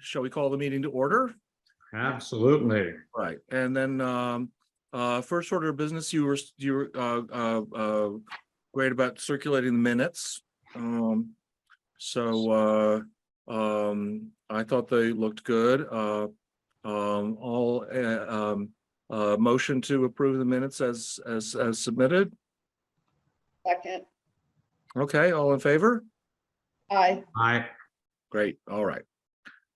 shall we call the meeting to order? Absolutely. Right, and then first order of business, you were great about circulating the minutes. So I thought they looked good. Motion to approve the minutes as submitted. Second. Okay, all in favor? Aye. Great, all right.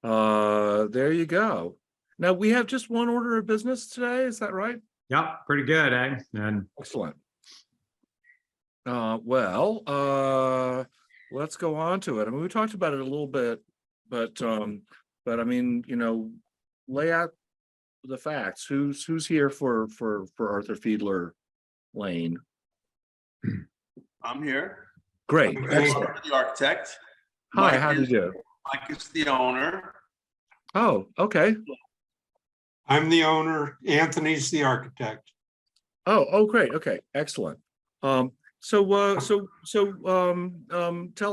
There you go. Now we have just one order of business today, is that right? Yep, pretty good, eh? And Excellent. Let's go on to it. I mean, we talked about it a little bit, but I mean, lay out the facts. Who's here for Arthur Fiedler Lane? I'm here. Great. I'm Excellent. the architect. Hi, Mike how do you do? Mike is the owner. Oh, okay. I'm the owner, Anthony's the architect. Oh, great. Okay, excellent. So tell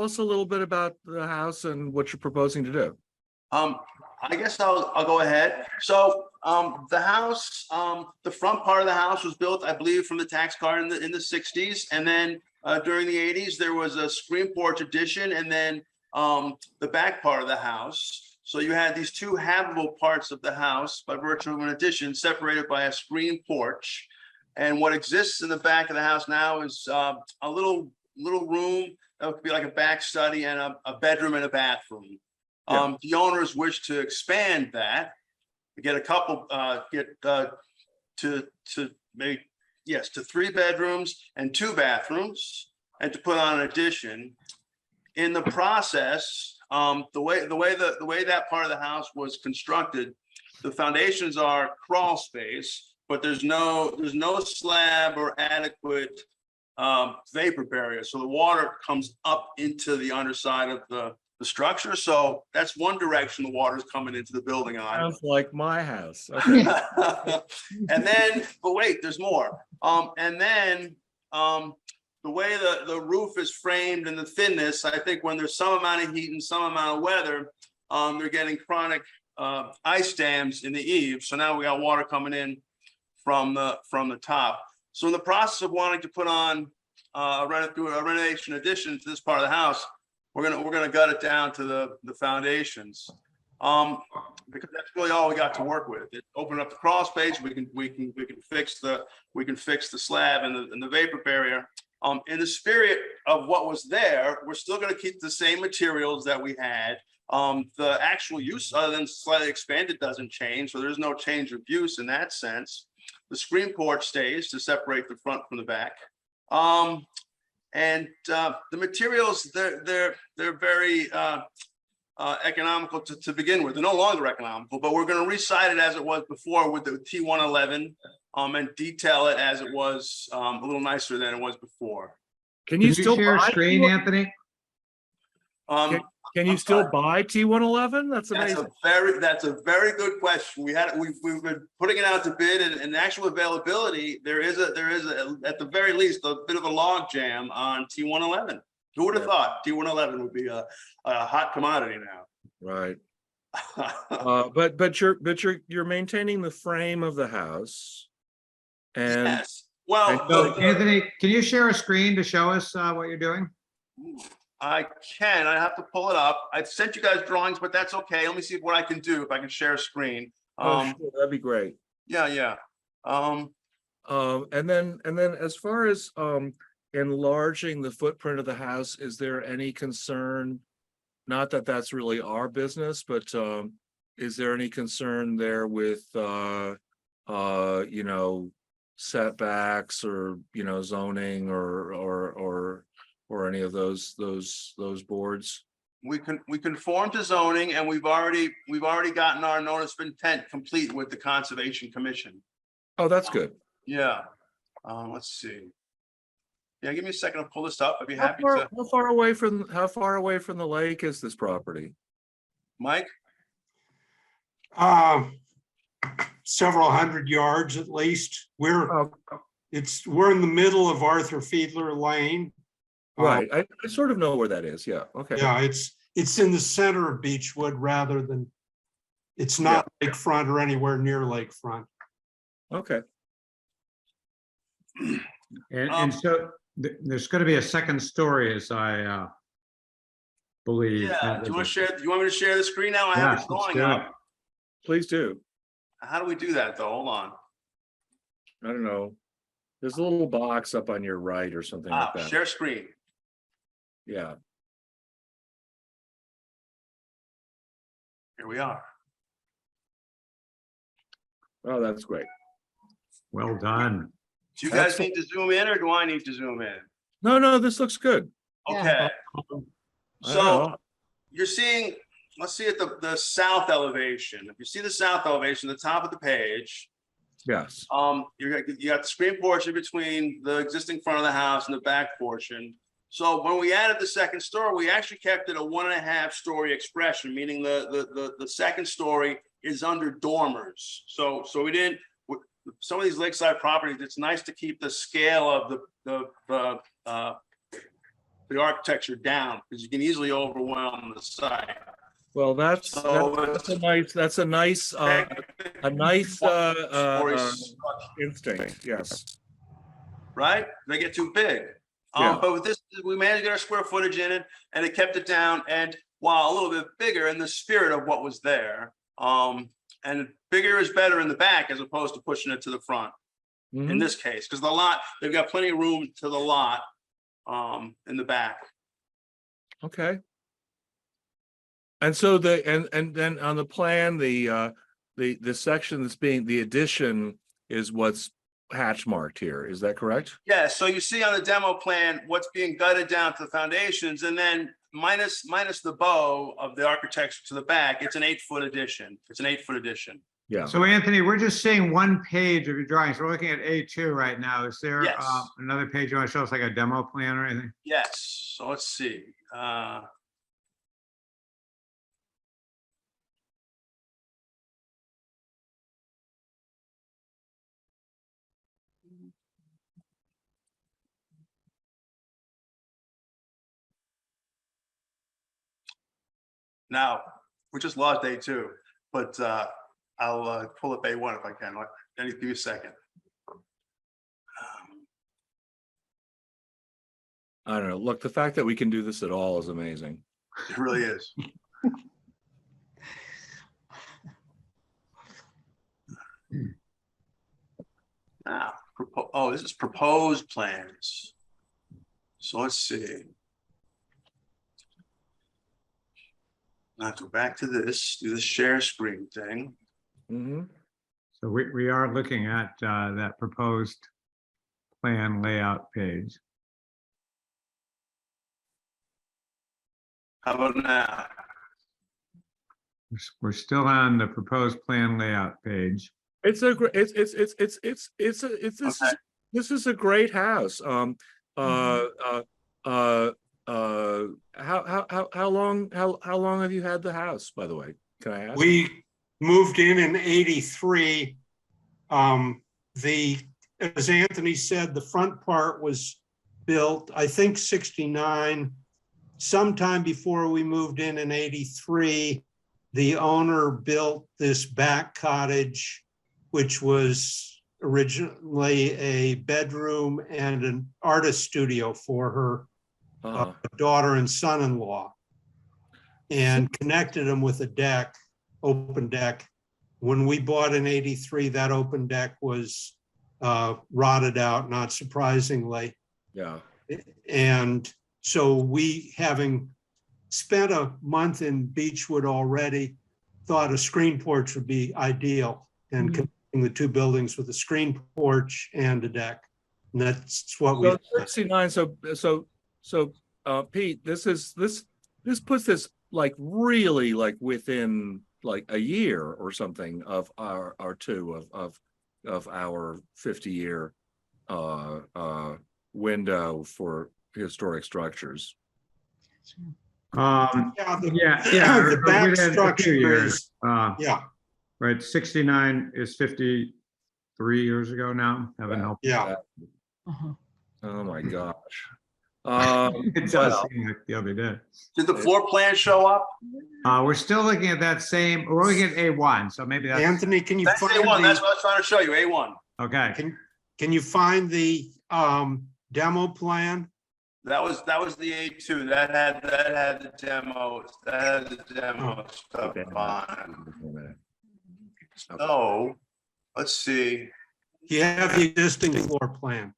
us a little bit about the house and what you're proposing to do. I guess I'll go ahead. So the house, the front part of the house was built, I believe, from the tax card in the 60s, and then during the 80s there was a screen porch addition, and then the back part of the house. So you had these two habitable parts of the house by virtue of an addition separated by a screen porch. And what exists in the back of the house now is a little room that would be like a back study and a bedroom and a bathroom. Yeah. The owners wish to expand that, get a couple, to 3 bedrooms and 2 bathrooms, and to put on an addition. In the process, the way that part of the house was constructed, the foundations are crawl space, but there's no slab or adequate vapor barrier, so the water comes up into the underside of the structure. So that's one direction the water is coming into the building on. Sounds like my house. Okay. And then, but wait, there's more. And then the way the roof is framed and the thinness, I think when there's some amount of heat and some amount of weather, they're getting chronic ice dams in the eaves. So now we got water coming in from the top. So in the process of wanting to put on a renovation addition to this part of the house, we're gonna gut it down to the foundations, because that's really all we got to work with. Open up the crawl space. We can fix the slab and the vapor barrier. In the spirit of what was there, we're still going to keep the same materials that we had. The actual use, other than slightly expanded, doesn't change, so there's no change of use in that sense. The screen porch stays to separate the front from the back. And the materials, they're very economical to begin with. They're no longer economical, but we're going to resite it as it was before with the T111, and detail it as it was a little nicer than it was before. Can you still share a buy screen, Anthony? Can you still buy T111? That's amazing. That's a very good question. We've been putting it out to bid, and actual availability, there is at the very least a bit of a log jam on T111. Who would have thought T111 would be a hot commodity now? Right. But you're maintaining the frame of the house. And Yes. Well, so, Anthony, can you share a screen to show us what you're doing? I can. I have to pull it up. I sent you guys drawings, but that's okay. Let me see what I can do if I can share a screen. sure, that'd be great. Yeah. And then as far as enlarging the footprint of the house, is there any concern? Not that that's really our business, but is there any concern there with setbacks or zoning or any of those boards? We conform to zoning, and we've already gotten our notice of intent complete with the Conservation Commission. Oh, that's good. Yeah. Let's see. Yeah, give me a second to pull this up. I'd be How happy far, to. how far away from the lake is this property? Mike? Several hundred yards at least. We're Oh, in the middle of Arthur Fiedler Lane. right. I sort of know where that is. Yeah. Okay. Yeah, it's in the center of Beechwood rather than It's not lakefront or anywhere near lakefront. Okay, And so there's going to be a second story, as I believe. Yeah, do you want to share, do you want me to share the screen now? I have Yes, it let's going do it. up. please do. How do we do that though? Hold on. I don't know. There's a little box up on your right or something like that. Share screen. Yeah. Here we are. Oh, that's great. Well done. Do you guys Excellent. need to zoom in or do I need to zoom in? No, this looks good. Yeah. Okay, I don't so know. you're seeing, let's see at the south elevation. If you see the south elevation, the top of the page, Yes. you got the screen portion between the existing front of the house and the back portion. So when we added the second story, we actually kept it a 1.5 story expression, meaning the second story is under dormers. So we didn't, some of these lakeside properties, it's nice to keep the scale of the architecture down because you can easily overwhelm the site. Well, that's a nice instinct. Yes. Right? They get too big. Yeah. But with this, we managed to get our square footage in it and it kept it down. And while a little bit bigger in the spirit of what was there, and bigger is better in the back as opposed to pushing it to the front in Mhm. this case, because the lot, they've got plenty of room to the lot in the back. Okay. And so and then on the plan, the section that's being the addition is what's hatch marked here. Is that correct? Yeah, so you see on the demo plan, what's being gutted down to the foundations and then minus the bow of the architecture to the back, it's an 8-foot addition. It's an 8-foot addition. Yeah. So Anthony, we're just seeing one page of your drawings. We're looking at A2 right now. Is there Yes. another page you want to show us, like a demo plan or anything? Yes, so let's see. Now, we just lost A2, but I'll pull up A1 if I can. Let me give you a second. I don't know. Look, the fact that we can do this at all is amazing. It really is. Now, oh, this is proposed plans. So let's see. Now go back to this, do the share screen thing. Mhm. So we are looking at that proposed plan layout page. How about now? We're still on the proposed plan layout page. It's a great. It's Okay. this is a great house. How long have you had the house, by the way? Can I ask? We moved in 83. As Anthony said, the front part was built, I think 69. Sometime before we moved in 83, the owner built this back cottage, which was originally a bedroom and an artist studio for her daughter and son-in-law, and connected them with a deck, open deck. When we bought in 83, that open deck was rotted out, not surprisingly. Yeah. And so we, having spent a month in Beechwood already, thought a screen porch would be ideal, and connecting the two buildings with a screen porch and a deck. And that's what we. So 69. So Pete, this puts this like really like within like a year or something of our our 50-year window for historic structures. Yeah, The back within a few structure years. is, Yeah, right. 69 is 53 years ago now. Haven't helped. yeah. Oh my gosh. It does well, seem like the other day. Did the floor plan show up? We're still looking at that same, we're looking at A1, so maybe that's, Anthony, can you That's find A1, that's the, what I was trying to show you, A1. okay. can you find the demo plan? That was the A2, that had the demo, stuff Okay. on it. So, let's see. You have the existing floor plan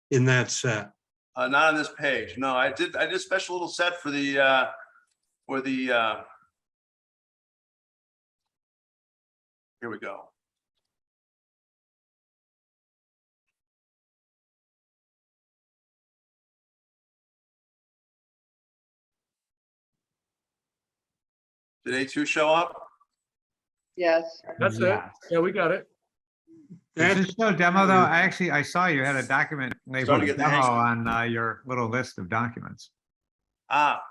in that set. Not on this page. No, I did a special little set for the, here we go. Did A2 show up? Yes. that's it. Yeah. Yeah, we got it. Is That's this still a demo though? I saw you had a document Starting labeled to get the demo hang on your little list of documents. Ah,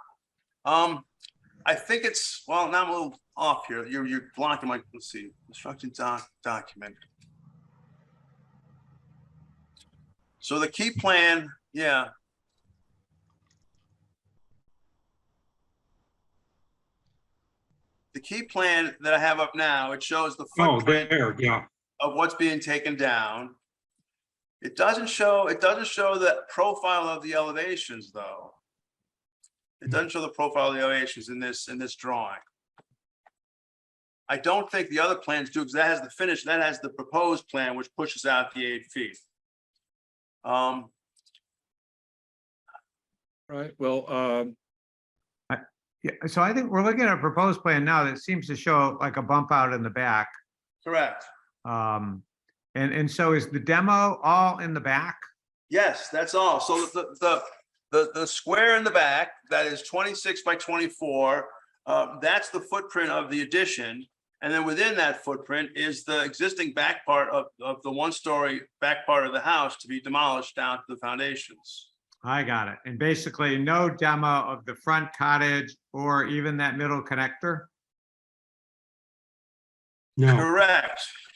I think it's, well, now I'm a little off here. You're blocking my, let's see, construction document. So the key plan, yeah. The key plan that I have up now, it shows the oh, footprint there, yeah. of what's being taken down. It doesn't show the profile of the elevations, though. It doesn't show the profile of the elevations in this drawing. I don't think the other plans do, because that has the finish, that has the proposed plan, which pushes out the 8 feet. Right, well, Yeah, so I think we're looking at a proposed plan now that seems to show like a bump out in the back. Correct. And so is the demo all in the back? Yes, that's all. So the square in the back, that is 26 by 24, that's the footprint of the addition. And then within that footprint is the existing back part of the one-story back part of the house to be demolished down to the foundations. I got it. And basically no demo of the front cottage or even that middle connector? No,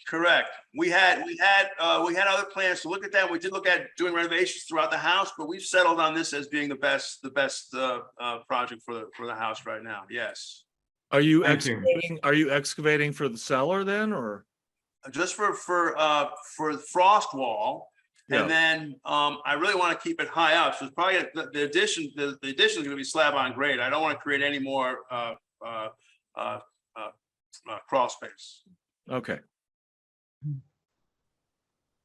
Correct. We had other plans to look at that. We did look at doing renovations throughout the house, but we've settled on this as being the best project for the house right now. Yes. are you Thank you. excavating for the cellar then, or? Just for the frost wall. Yeah. And then I really want to keep it high up. So it's probably the addition is going to be slab on grade. I don't want to create any more crawl space. Okay.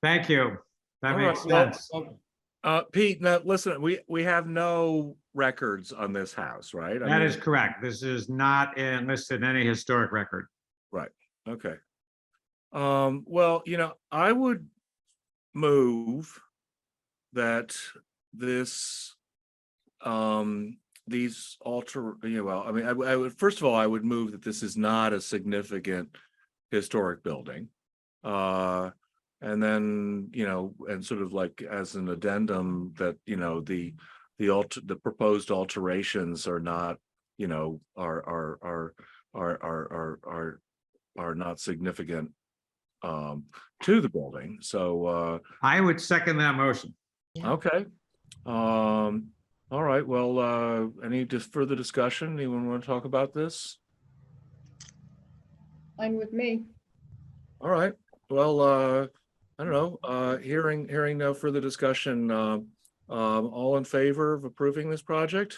Thank you. That All makes right, sense. well, Pete, now listen, we have no records on this house, right? That is correct. This is not listed in any historic record. Okay. Well, I would move that this, these I would, first of all, I would move that this is not a significant historic building. And then, and sort of like as an addendum that, the proposed alterations are not, are not significant to the building. So I would second that motion. okay. All right, well, any just further discussion? Anyone want to talk about this? Fine with me. All right, well, I don't know, hearing no further discussion, all in favor of approving this project?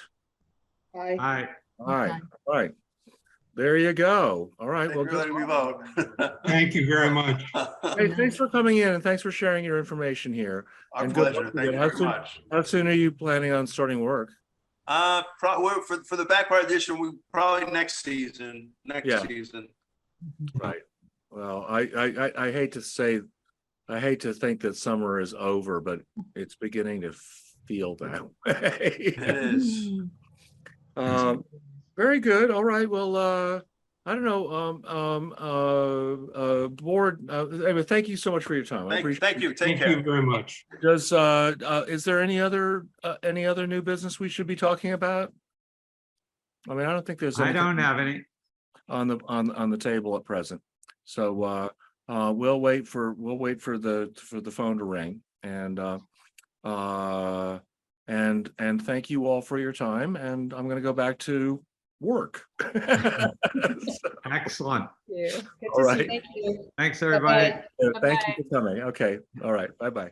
Aye. Aye. Aye, all right. There you go. All right, Thank well, you for letting me vote. thank you very much. hey, thanks for coming in and thanks for sharing your information here. Our And good pleasure. luck with Thank it. you How very soon- much. How soon are you planning on starting work? For the back part addition, we probably next season. Yeah. Right. Well, I hate to say, I hate to think that summer is over, but it's beginning to feel that It way. is. Very good. All right. Well, I don't know, board, anyway, thank you so much for your time. I appreciate Thank you. Take Thank you care. very much. Does, is there any other new business we should be talking about? I mean, I don't think there's. I anything don't have any. on the table at present. So we'll wait for the phone to ring and And thank you all for your time, and I'm gonna go back to work. Excellent. Good All to see right. you. Thank you. Thanks, everybody. Bye-bye. Thank you for coming. Okay, all right, bye-bye.